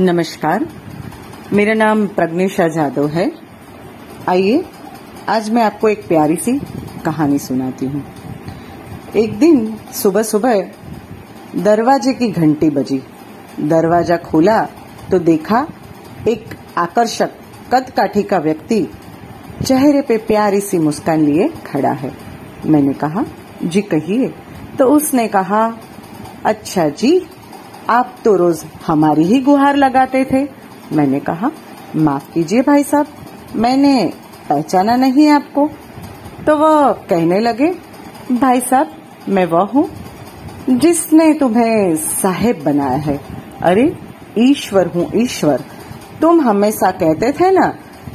नमस्कार, मेरा नाम प्रज्ञेशा जादव है। आइए आज मैं आपको एक प्यारी सी कहानी सुनाती हूँ। एक दिन सुबह सुबह दरवाजे की घंटी बजी। दरवाजा खोला तो देखा एक आकर्षक कद-काठी का व्यक्ति चेहरे पे प्यारी सी मुस्कान लिए खड़ा है। मैंने कहा, जी कहिए। तो उसने कहा, अच्छा जी, आप तो रोज हमारी ही गुहार लगाते थे। मैंने कहा, माफ कीजिए भाई साहब, मैंने पहचाना नहीं आपको। तो वह कहने लगे, भाई साहब, मैं वह हूँ जिसने तुम्हें साहेब बनाया है। अरे ईश्वर हूँ ईश्वर। तुम हमेशा कहते थे ना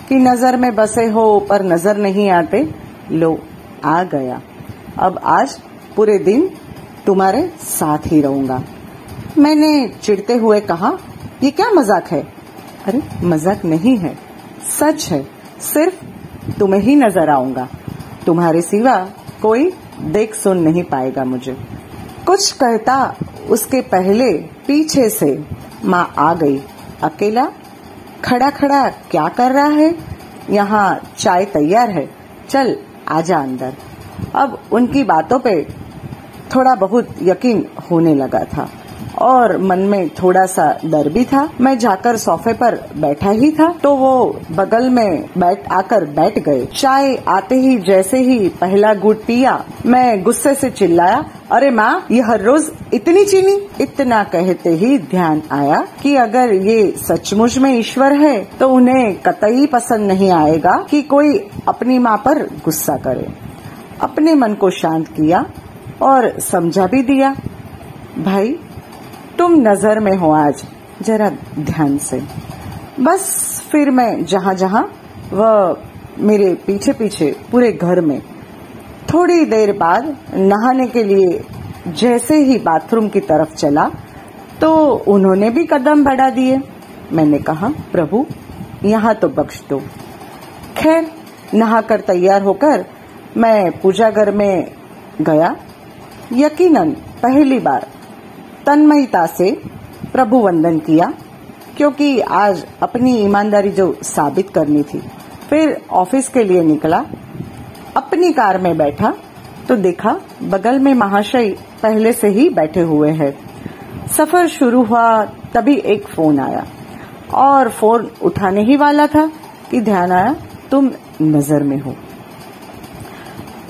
कि नजर में बसे हो पर नजर नहीं आते। लो आ गया। अब आज पूरे दिन तुम्हारे साथ ही रहूंगा। मैंने चिढ़ते हुए कहा, ये क्या मजाक है? अरे मजाक नहीं है, सच है। सिर्फ तुम्हें ही नजर आऊंगा, तुम्हारे सिवा कोई देख सुन नहीं पाएगा मुझे। कुछ कहता उसके पहले पीछे से माँ आ गई। अकेला खड़ा खड़ा क्या कर रहा है? यहाँ चाय तैयार है, चल आजा अंदर। अब उनकी बातों पे थोड़ा बहुत यकीन होने लगा था और मन में थोड़ा सा डर भी था। मैं जाकर सोफे पर बैठा ही था तो वो बगल में आकर बैठ गए। चाय आते ही जैसे ही पहला घूंट पिया, मैं गुस्से से चिल्लाया, अरे माँ, ये हर रोज इतनी चीनी? इतना कहते ही ध्यान आया कि अगर ये सचमुच में ईश्वर है तो उन्हें कतई पसंद नहीं आएगा कि कोई अपनी माँ पर गुस्सा करे। अपने मन को शांत किया और समझा भी दिया, भाई तुम नजर में हो आज, जरा ध्यान से। बस फिर मैं जहाँ जहाँ वह मेरे पीछे पीछे पूरे घर में। थोड़ी देर बाद नहाने के लिए जैसे ही बाथरूम की तरफ चला तो उन्होंने भी कदम बढ़ा दिए। मैंने कहा, प्रभु यहाँ तो बख्श दो। खैर नहाकर तैयार होकर मैं पूजा घर में गया। यकीनन पहली बार तन्मयता से प्रभु वंदन किया, क्योंकि आज अपनी ईमानदारी जो साबित करनी थी। फिर ऑफिस के लिए निकला। अपनी कार में बैठा तो देखा बगल में महाशय पहले से ही बैठे हुए हैं। सफर शुरू हुआ तभी एक फोन आया और फोन उठाने ही वाला था कि ध्यान आया, तुम नजर में हो।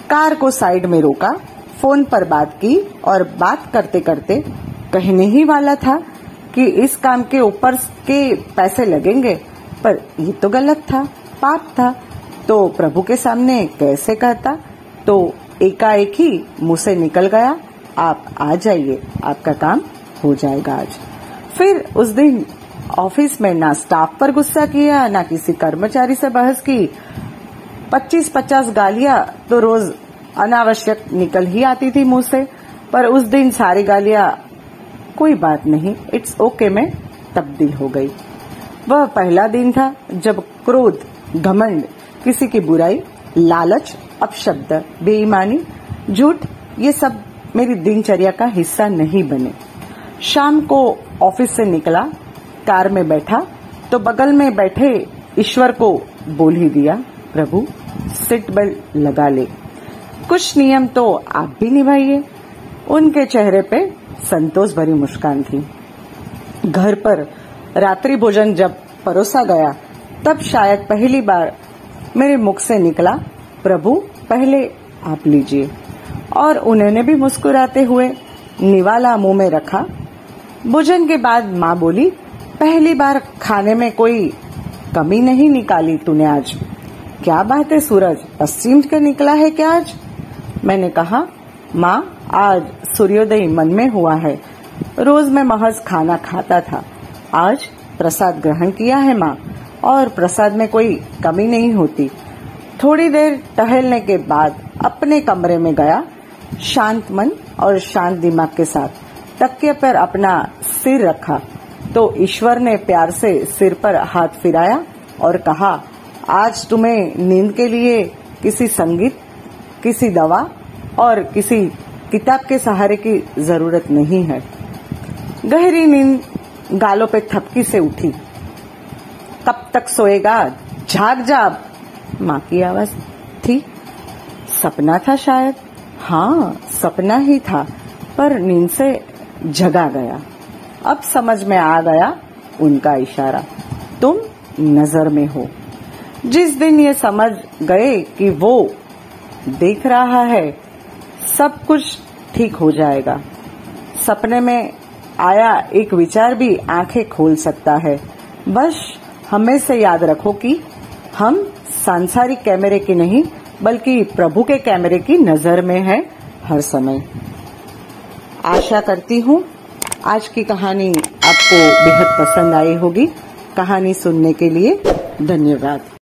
कार को साइड में रोका, फोन पर बात की और बात करते करते कहने ही वाला था कि इस काम के ऊपर के पैसे लगेंगे, पर ये तो गलत था, पाप था। तो प्रभु के सामने कैसे कहता? तो एकाएक ही मुंह से निकल गया, आप आ जाइए, आपका काम हो जाएगा आज। फिर उस दिन ऑफिस में ना स्टाफ पर गुस्सा किया, ना किसी कर्मचारी से बहस की। 25-50 गालियां तो रोज अनावश्यक निकल ही आती थी मुंह से, पर उस दिन सारी गालियां कोई बात नहीं, इट्स ओके में तब्दील हो गई। वह पहला दिन था जब क्रोध, घमंड, किसी की बुराई, लालच, अपशब्द, बेईमानी, झूठ, ये सब मेरी दिनचर्या का हिस्सा नहीं बने। शाम को ऑफिस से निकला, कार में बैठा तो बगल में बैठे ईश्वर को बोल ही दिया, प्रभु सीट बेल्ट लगा ले, कुछ नियम तो आप भी निभाइए। उनके चेहरे पे संतोष भरी मुस्कान थी। घर पर रात्रि भोजन जब परोसा गया तब शायद पहली बार मेरे मुख से निकला, प्रभु पहले आप लीजिए। और उन्होंने भी मुस्कुराते हुए निवाला मुंह में रखा। भोजन के बाद माँ बोली, पहली बार खाने में कोई कमी नहीं निकाली तूने आज। क्या बात है सूरज, पश्चिम के निकला है क्या आज? मैंने कहा, माँ आज सूर्योदय मन में हुआ है। रोज मैं महज खाना खाता था, आज प्रसाद ग्रहण किया है माँ, और प्रसाद में कोई कमी नहीं होती। थोड़ी देर टहलने के बाद अपने कमरे में गया। शांत मन और शांत दिमाग के साथ तकिए पर अपना सिर रखा तो ईश्वर ने प्यार से सिर पर हाथ फिराया और कहा, आज तुम्हें नींद के लिए किसी संगीत, किसी दवा और किसी किताब के सहारे की जरूरत नहीं है। गहरी नींद गालों पे थपकी से उठी। कब तक सोएगा, जाग जा। माँ की आवाज थी। सपना था शायद। हाँ, सपना ही था, पर नींद से जगा गया। अब समझ में आ गया उनका इशारा, तुम नजर में हो। जिस दिन ये समझ गए कि वो देख रहा है, सब कुछ ठीक हो जाएगा। सपने में आया एक विचार भी आंखें खोल सकता है। बस हमेशा याद रखो कि हम सांसारिक कैमरे की नहीं, बल्कि प्रभु के कैमरे की नजर में है हर समय। आशा करती हूँ आज की कहानी आपको बेहद पसंद आई होगी। कहानी सुनने के लिए धन्यवाद।